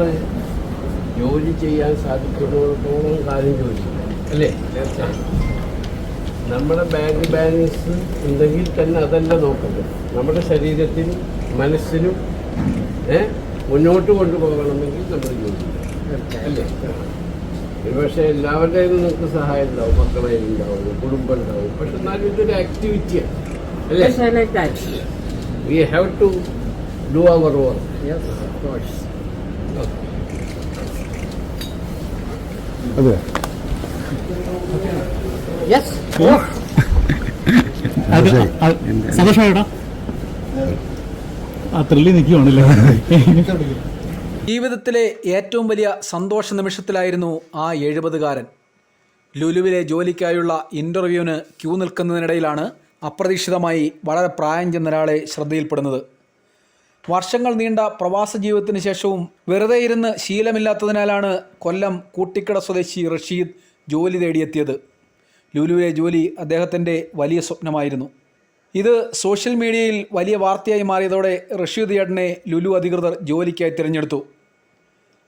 നമ്മൾ ജോലി ചെയ്യാൻ സാധിക്കുന്നിടത്തോളം കാര്യം ജോലി അല്ലേ? തീർച്ചയായും നമ്മുടെ ബാങ്ക് ബാലൻസ് ഉണ്ടെങ്കിൽ തന്നെ അതല്ല നോക്കുന്നത്, നമ്മുടെ ശരീരത്തിനും മനസ്സിനും മുന്നോട്ട് കൊണ്ടുപോകണമെങ്കിൽ നമ്മൾ ജോലി അല്ലേ? പക്ഷേ എല്ലാവരുടെയും നിങ്ങൾക്ക് സഹായം ഉണ്ടാവും, മക്കളെ ഉണ്ടാവും, കുടുംബം ഉണ്ടാവും. പക്ഷെ എന്നാലും ഇതൊരു ആക്ടിവിറ്റിയാണ് അല്ലേ? We have to do our work. അതെ സന്തോഷമായിട്ടാ ആ ത്രില്ലി നിൽക്കുവാണല്ലേ. ജീവിതത്തിലെ ഏറ്റവും വലിയ സന്തോഷ നിമിഷത്തിലായിരുന്നു ആ 70-കാരൻ. ലുലുവിലെ ജോലിക്കായുള്ള ഇൻ്റർവ്യൂവിന് ക്യൂ നിൽക്കുന്നതിനിടയിലാണ് അപ്രതീക്ഷിതമായി വളരെ പ്രായം ചെന്ന ഒരാളെ ശ്രദ്ധയിൽപ്പെടുന്നത്. വർഷങ്ങൾ നീണ്ട പ്രവാസ ജീവിതത്തിന് ശേഷവും വെറുതെ ഇരുന്ന് ശീലമില്ലാത്തതിനാലാണ് കൊല്ലം കൂട്ടിക്കട സ്വദേശി റഷീദ് ജോലി തേടിയെത്തിയത്. ലുലുവിലെ ജോലി അദ്ദേഹത്തിൻ്റെ വലിയ സ്വപ്നമായിരുന്നു. ഇത് സോഷ്യൽ മീഡിയയിൽ വലിയ വാർത്തയായി മാറിയതോടെ റഷീദ് ചേട്ടനെ ലുലു അധികൃതർ ജോലിക്കായി തിരഞ്ഞെടുത്തു.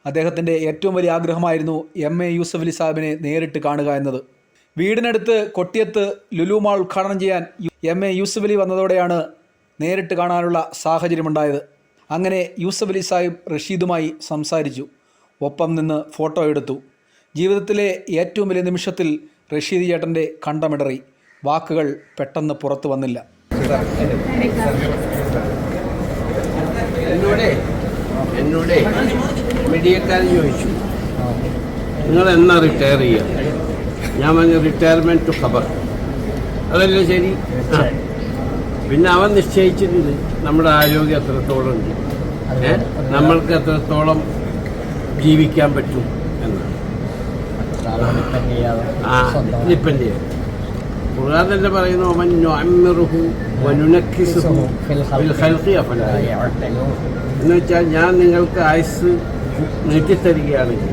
അദ്ദേഹത്തിൻ്റെ ഏറ്റവും വലിയ ആഗ്രഹമായിരുന്നു MA യൂസഫലി സാഹിബിനെ നേരിട്ട് കാണുക എന്നത്. വീടിനടുത്ത് കൊട്ടിയത്ത് ലുലു മാൾ ഉദ്ഘാടനം ചെയ്യാൻ MA യൂസഫലി വന്നതോടെയാണ് നേരിട്ട് കാണാനുള്ള സാഹചര്യമുണ്ടായത്. അങ്ങനെ യൂസഫലി സാഹിബ് റഷീദുമായി സംസാരിച്ചു, ഒപ്പം നിന്ന് ഫോട്ടോ എടുത്തു. ജീവിതത്തിലെ ഏറ്റവും വലിയ നിമിഷത്തിൽ റഷീദ് ചേട്ടൻ്റെ കണ്ടമിടറി. വാക്കുകൾ പെട്ടെന്ന് പുറത്തു വന്നില്ല. എന്നോട് മീഡിയക്കാരൻ ചോദിച്ചു, നിങ്ങൾ എന്നാ റിട്ടയർ ചെയ്യുക? ഞാൻ പറഞ്ഞ റിട്ടയർമെൻറ്റ് ടു ഖബർ. അതല്ലേ ശരി? പിന്നെ അവൻ നിശ്ചയിച്ചിട്ടുണ്ട് നമ്മുടെ ആരോഗ്യം എത്രത്തോളം ഉണ്ട്, നമ്മൾക്ക് എത്രത്തോളം ജീവിക്കാൻ പറ്റും എന്നാണ്. ഡിപ്പെൻഡ് ചെയ്യാം. ഖുർആൻ തന്നെ പറയുന്നു, എന്ന് വെച്ചാൽ ഞാൻ നിങ്ങൾക്ക് ആയുസ് നീട്ടിത്തരികയാണെങ്കിൽ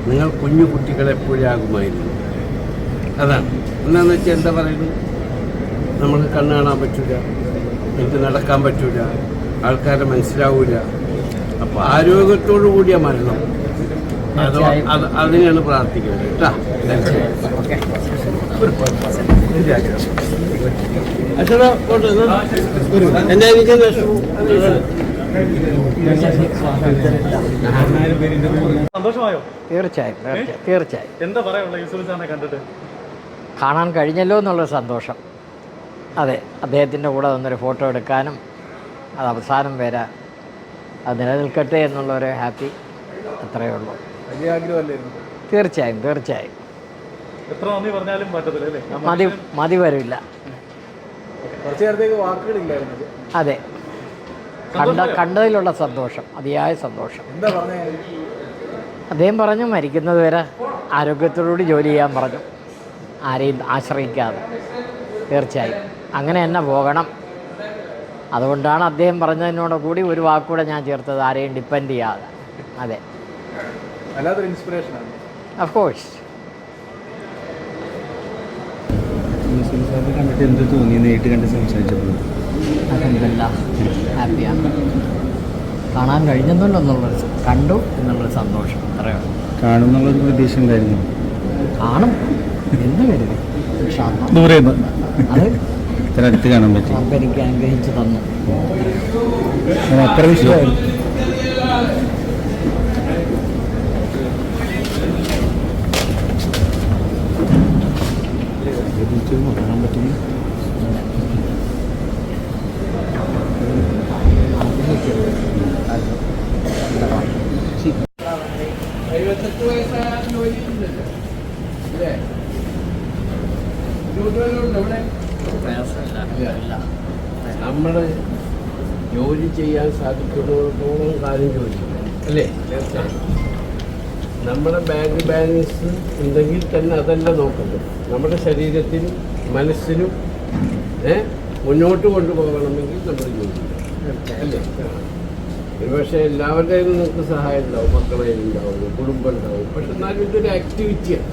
നിങ്ങൾ കുഞ്ഞു കുട്ടികളെപ്പോഴാകുമായിരുന്നു. അതാണ്. എന്താണെന്ന് വെച്ചാൽ എന്താ പറയുന്നത്, നമുക്ക് കണ്ണ് കാണാൻ പറ്റില്ല, എനിക്ക് നടക്കാൻ പറ്റില്ല, ആൾക്കാരെ മനസ്സിലാവില്ല. അപ്പോൾ ആരോഗ്യത്തോടു കൂടിയ മരണം, അതോ അതിനെയാണ് പ്രാർത്ഥിക്കുന്നത് കേട്ടോ. സന്തോഷമായോ? തീർച്ചയായും തീർച്ചയായും. എന്താ പറയാനുള്ളത് യൂസഫ് സാറിനെ കണ്ടിട്ട്? കാണാൻ കഴിഞ്ഞല്ലോ എന്നുള്ളൊരു സന്തോഷം. അതെ, അദ്ദേഹത്തിൻ്റെ കൂടെ വന്നൊരു ഫോട്ടോ എടുക്കാനും അത് അവസാനം വരെ അത് നിലനിൽക്കട്ടെ എന്നുള്ളൊരു ഹാപ്പി, അത്രയേ ഉള്ളൂ. വലിയ ആഗ്രഹമല്ലായിരുന്നു? തീർച്ചയായും തീർച്ചയായും. എത്ര നന്ദി പറഞ്ഞാലും പറ്റത്തില്ല, മതി വരില്ല. കുറച്ചു നേരത്തേക്ക് വാക്കുകളില്ലായിരുന്നു. അതെ, കണ്ടതിലുള്ള സന്തോഷം, അതിയായ സന്തോഷം. എന്താ പറഞ്ഞ? അദ്ദേഹം പറഞ്ഞു മരിക്കുന്നത് വരെ ആരോഗ്യത്തോടുകൂടി ജോലി ചെയ്യാൻ പറഞ്ഞു, ആരെയും ആശ്രയിക്കാതെ. തീർച്ചയായും അങ്ങനെ തന്നെ പോകണം. അതുകൊണ്ടാണ് അദ്ദേഹം പറഞ്ഞതിനോട് കൂടി ഒരു വാക്കുകൂടെ ഞാൻ ചേർത്തത്, ആരെയും ഡിപ്പെൻഡ് ചെയ്യാതെ. അതെ, വല്ലാത്തൊരു ഇൻസ്പിറേഷനാണ്. Of course. കണ്ടിട്ട് എന്ത് തോന്നി നേരിട്ട് കണ്ട് സംസാരിച്ചപ്പോൾ? അതെന്തല്ല, ഹാപ്പിയാണ്. കാണാൻ കഴിഞ്ഞെന്നുള്ളൊരു കണ്ടു എന്നുള്ളൊരു സന്തോഷം, അത്രയോ. കാണും എന്നുള്ളൊരു പ്രതീക്ഷ ഉണ്ടായിരുന്നു? കാണും എന്ന് കരുതി. ദൂരെ അത് ഇത്ര അടുത്ത് കാണാൻ പറ്റി. എനിക്ക് അനുഗ്രഹിച്ച് തന്നു. അത്ര വിഷയമായിരുന്നു. കാണാൻ പറ്റുന്നു. നമ്മൾ ജോലി ചെയ്യാൻ സാധിക്കുന്നിടത്തോളം കാര്യം ജോലി അല്ലേ? തീർച്ചയായും നമ്മുടെ ബാങ്ക് ബാലൻസ് ഉണ്ടെങ്കിൽ തന്നെ അതല്ല നോക്കുന്നത്, നമ്മുടെ ശരീരത്തിനും മനസ്സിനും മുന്നോട്ട് കൊണ്ടുപോകണമെങ്കിൽ നമ്മൾ ജോലി അല്ലേ? പക്ഷേ എല്ലാവരുടെയും നിങ്ങൾക്ക് സഹായം ഉണ്ടാവും, മക്കളെ ഉണ്ടാവും, കുടുംബം ഉണ്ടാവും. പക്ഷെ എന്നാലും ഇതൊരു ആക്ടിവിറ്റിയാണ്